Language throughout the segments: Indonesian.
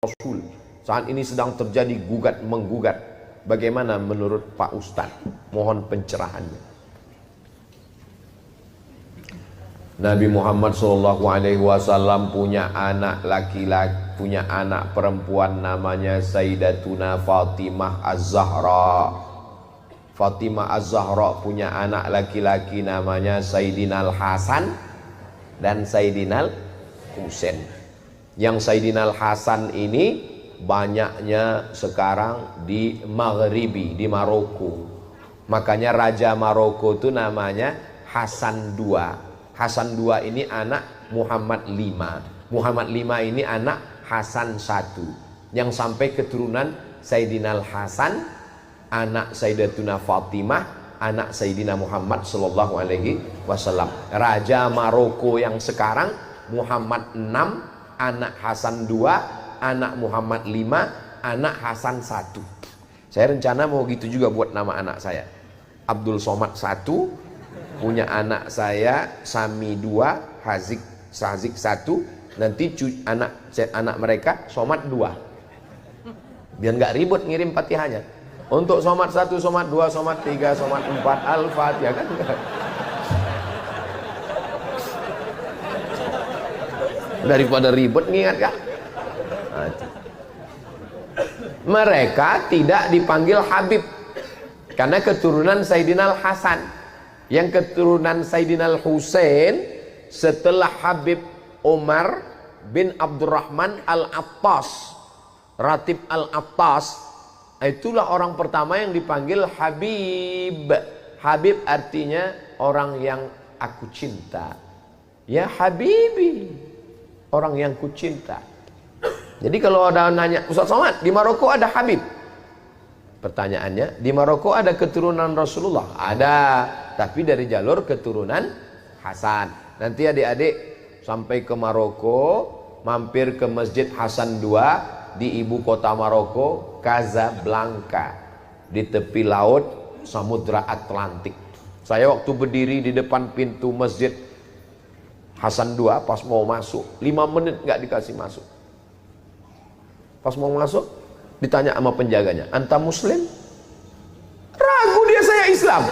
Rasul. Saat ini sedang terjadi gugat menggugat. Bagaimana menurut Pak Ustadz? Mohon pencerahannya. Nabi Muhammad SAW punya anak laki-laki, punya anak perempuan namanya Sayyidatuna Fatimah Az-Zahra. Fatimah Az-Zahra punya anak laki-laki namanya Sayyidina Al-Hasan dan Sayyidina Al-Husain. Yang Sayyidina Al-Hasan ini banyaknya sekarang di Maghribi, di Maroko. Makanya Raja Maroko itu namanya Hasan II. Hasan II ini anak Muhammad V. Muhammad V ini anak Hasan I. Yang sampai keturunan Sayyidina Al-Hasan, anak Sayyidatuna Fatimah, anak Sayyidina Muhammad SAW. Raja Maroko yang sekarang Muhammad VI, anak Hasan II, anak Muhammad V, anak Hasan I. Saya rencana mau gitu juga buat nama anak saya. Abdul Somad I, punya anak saya Sami II, Sazik I, nanti anak mereka Somad II. Biar nggak ribut ngirim Fatihahnya. Untuk Somad 1, Somad 2, Somad 3, Somad 4, Al-Fatihah kan. Daripada ribet ngingat kan. Mereka tidak dipanggil Habib karena keturunan Sayyidina Al-Hasan. Yang keturunan Sayyidina Al-Husain setelah Habib Umar bin Abdurrahman Al-Attas, Ratib Al-Attas, itulah orang pertama yang dipanggil Habib. Habib artinya orang yang aku cinta. Ya Habibi, orang yang ku cinta. Jadi kalau ada nanya, Ustaz Somad, di Maroko ada Habib? Pertanyaannya, di Maroko ada keturunan Rasulullah? Ada, tapi dari jalur keturunan Hasan. Nanti adik-adik sampai ke Maroko, mampir ke Masjid Hasan II di ibu kota Maroko, Casablanca, di tepi laut Samudra Atlantik. Saya waktu berdiri di depan pintu Masjid Hasan II, pas mau masuk 5 menit nggak dikasih masuk. Pas mau masuk ditanya sama penjaganya, anta muslim? Ragu dia, saya Islam.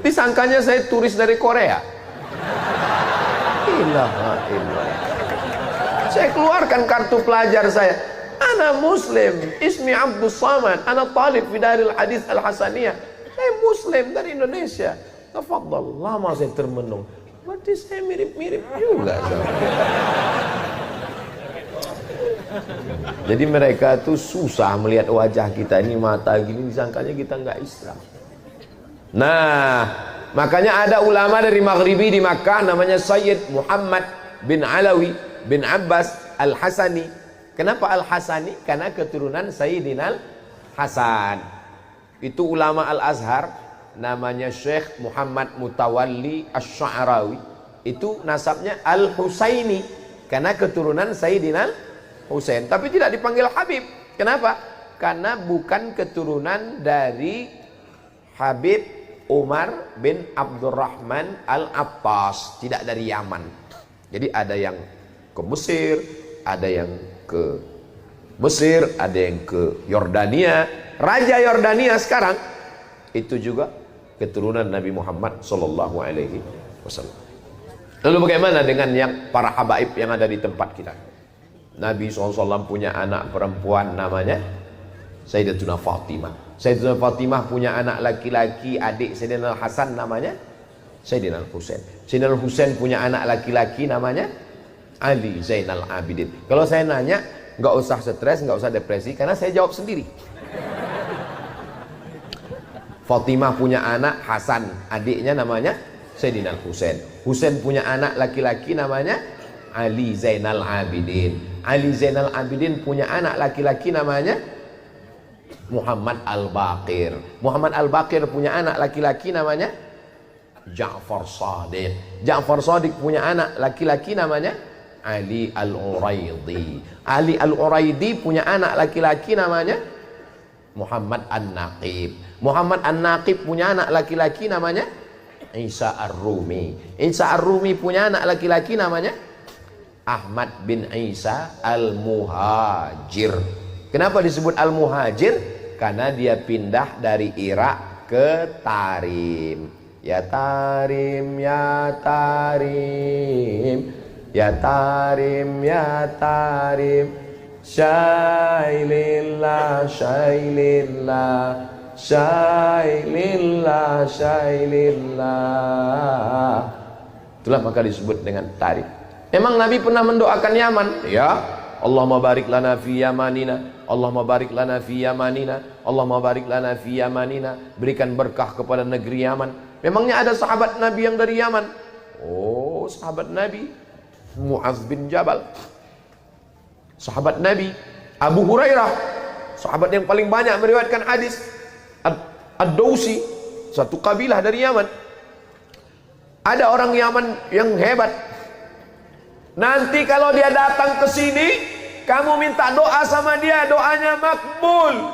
Disangkanya saya turis dari Korea. Ilaha illallah. Saya keluarkan kartu pelajar saya. Ana muslim, ismi Abdus Samad, ana talib fi Daril Hadis Al-Hasaniyah. Saya muslim dari Indonesia. Tafadhal. Lama saya termenung. Berarti saya mirip-mirip juga. Jadi mereka tuh susah melihat wajah kita ini, mata gini, disangkanya kita nggak Islam. Nah, makanya ada ulama dari Maghribi di Makkah namanya Sayyid Muhammad bin Alawi bin Abbas Al-Hasani. Kenapa Al-Hasani? Karena keturunan Sayyidina Al-Hasan. Itu ulama Al-Azhar namanya Syekh Muhammad Mutawalli Asy-Sya'rawi. Itu nasabnya Al-Husaini karena keturunan Sayyidina Husain, tapi tidak dipanggil Habib. Kenapa? Karena bukan keturunan dari Habib Umar bin Abdurrahman Al-Attas, tidak dari Yaman. Jadi ada yang ke Mesir, ada yang ke Mesir, ada yang ke Yordania. Raja Yordania sekarang itu juga keturunan Nabi Muhammad SAW. Lalu bagaimana dengan yang para habaib yang ada di tempat kita? Nabi SAW punya anak perempuan namanya Sayyidatuna Fatimah. Sayyidatuna Fatimah punya anak laki-laki, adik Sayyidina Al-Hasan namanya Sayyidina Al-Husain. Sayyidina Al-Husain punya anak laki-laki namanya Ali Zainal Abidin. Kalau saya nanya, nggak usah stres, nggak usah depresi, karena saya jawab sendiri. Fatimah punya anak Hasan, adiknya namanya Sayyidina Al-Husain. Husain punya anak laki-laki namanya Ali Zainal Abidin. Ali Zainal Abidin punya anak laki-laki namanya Muhammad Al-Baqir. Muhammad Al-Baqir punya anak laki-laki namanya Ja'far Shadiq. Ja'far Shadiq punya anak laki-laki namanya Ali Al-Uraidi. Ali Al-Uraidi punya anak laki-laki namanya Muhammad An-Naqib. Muhammad An-Naqib punya anak laki-laki namanya Isa Ar-Rumi. Isa Ar-Rumi punya anak laki-laki namanya Ahmad bin Isa Al-Muhajir. Kenapa disebut Al-Muhajir? Karena dia pindah dari Irak ke Tarim. Ya Tarim, ya Tarim, ya Tarim, ya Tarim, syailillah, syailillah, syailillah, syailillah. Itulah maka disebut dengan Tarim. Memang Nabi pernah mendoakan Yaman, ya. Allahumma barik lana fi yamanina, Allahumma barik lana fi yamanina, Allahumma barik lana fi yamanina. Berikan berkah kepada negeri Yaman. Memangnya ada sahabat Nabi yang dari Yaman? Oh, sahabat Nabi Mu'adz bin Jabal, sahabat Nabi Abu Hurairah, sahabat yang paling banyak meriwayatkan hadis. Ad-Dausi, satu kabilah dari Yaman. Ada orang Yaman yang hebat. Nanti kalau dia datang ke sini, kamu minta doa sama dia, doanya makbul.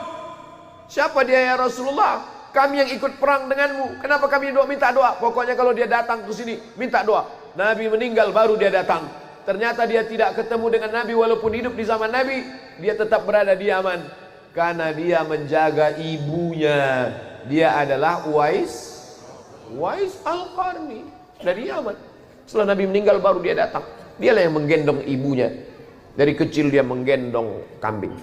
Siapa dia ya Rasulullah? Kami yang ikut perang denganmu. Kenapa kami minta doa? Pokoknya kalau dia datang ke sini, minta doa. Nabi meninggal baru dia datang. Ternyata dia tidak ketemu dengan Nabi walaupun hidup di zaman Nabi. Dia tetap berada di Yaman. Karena dia menjaga ibunya. Dia adalah Uwais Al-Qarni dari Yaman. Setelah Nabi meninggal baru dia datang. Dialah yang menggendong ibunya. Dari kecil dia menggendong kambing.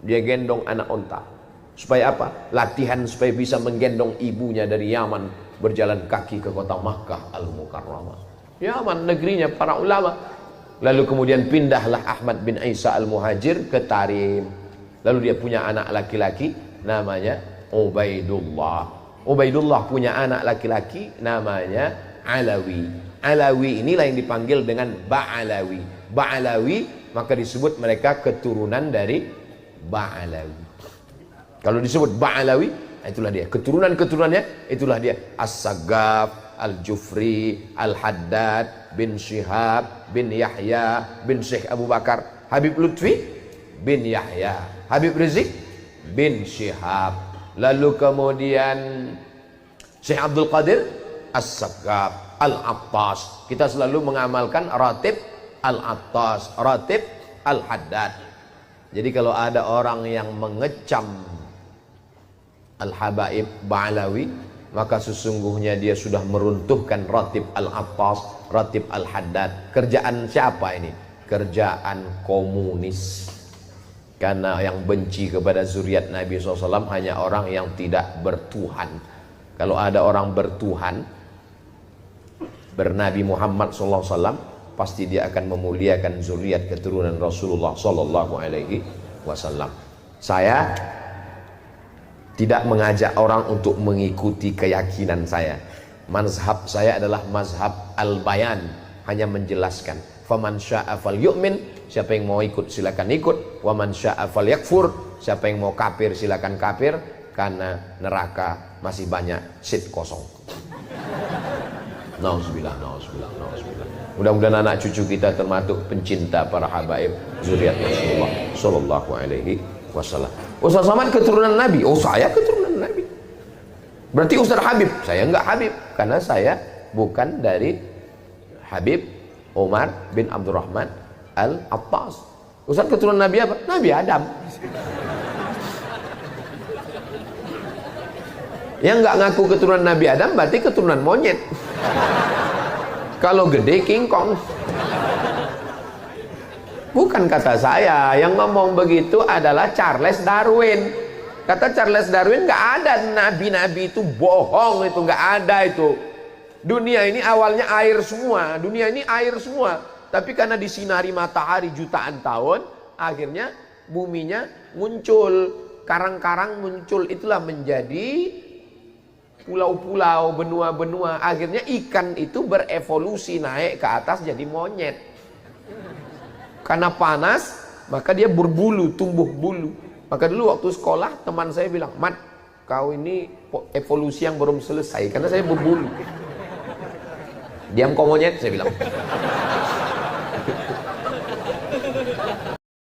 Dia gendong anak onta. Supaya apa? Latihan supaya bisa menggendong ibunya dari Yaman. Berjalan kaki ke kota Makkah Al-Mukarramah. Yaman negerinya para ulama. Lalu kemudian pindahlah Ahmad bin Isa Al-Muhajir ke Tarim. Lalu dia punya anak laki-laki namanya Ubaidullah. Ubaidullah punya anak laki-laki namanya Alawi. Alawi inilah yang dipanggil dengan Ba'alawi. Ba'alawi maka disebut mereka keturunan dari Ba'alawi. Kalau disebut Ba'alawi, itulah dia. Keturunan-keturunannya itulah dia. As-Saggaf, Al-Jufri, Al-Haddad, bin Syihab, bin Yahya, bin Syekh Abu Bakar, Habib Lutfi, bin Yahya, Habib Rizik, bin Syihab. Lalu kemudian Syekh Abdul Qadir, As-Saggaf, Al-Attas. Kita selalu mengamalkan Ratib Al-Attas, Ratib Al-Haddad. Jadi kalau ada orang yang mengecam Al-Habaib Ba'alawi, maka sesungguhnya dia sudah meruntuhkan Ratib Al-Attas, Ratib Al-Haddad. Kerjaan siapa ini? Kerjaan komunis. Karena yang benci kepada zuriat Nabi SAW hanya orang yang tidak bertuhan. Kalau ada orang bertuhan, bernabi Muhammad SAW, pasti dia akan memuliakan zuriat keturunan Rasulullah SAW. Saya tidak mengajak orang untuk mengikuti keyakinan saya. Mazhab saya adalah mazhab al-bayan, hanya menjelaskan. Faman syaa falyu'min, siapa yang mau ikut silakan ikut. Wa man syaa falyakfur, siapa yang mau kafir silakan kafir, karena neraka masih banyak seat kosong. Nauzubillah, nauzubillah, nauzubillah. Mudah-mudahan anak cucu kita termasuk pencinta para habaib zuriat Rasulullah sallallahu alaihi wasallam. Ustaz Somad keturunan Nabi. Oh, saya keturunan Nabi. Berarti Ustaz Habib. Saya enggak Habib karena saya bukan dari Habib Umar bin Abdurrahman Al-Attas. Ustaz keturunan Nabi apa? Nabi Adam. Yang enggak ngaku keturunan Nabi Adam berarti keturunan monyet. Kalau gede King Kong. Bukan kata saya, yang ngomong begitu adalah Charles Darwin. Kata Charles Darwin, nggak ada nabi-nabi itu, bohong itu, nggak ada itu. Dunia ini awalnya air semua, dunia ini air semua. Tapi karena disinari matahari jutaan tahun, akhirnya buminya muncul, karang-karang muncul, itulah menjadi pulau-pulau, benua-benua. Akhirnya ikan itu berevolusi naik ke atas jadi monyet. Karena panas, maka dia berbulu, tumbuh bulu. Maka dulu waktu sekolah teman saya bilang, "Mat, kau ini evolusi yang belum selesai karena saya berbulu." Diam kau monyet, saya bilang.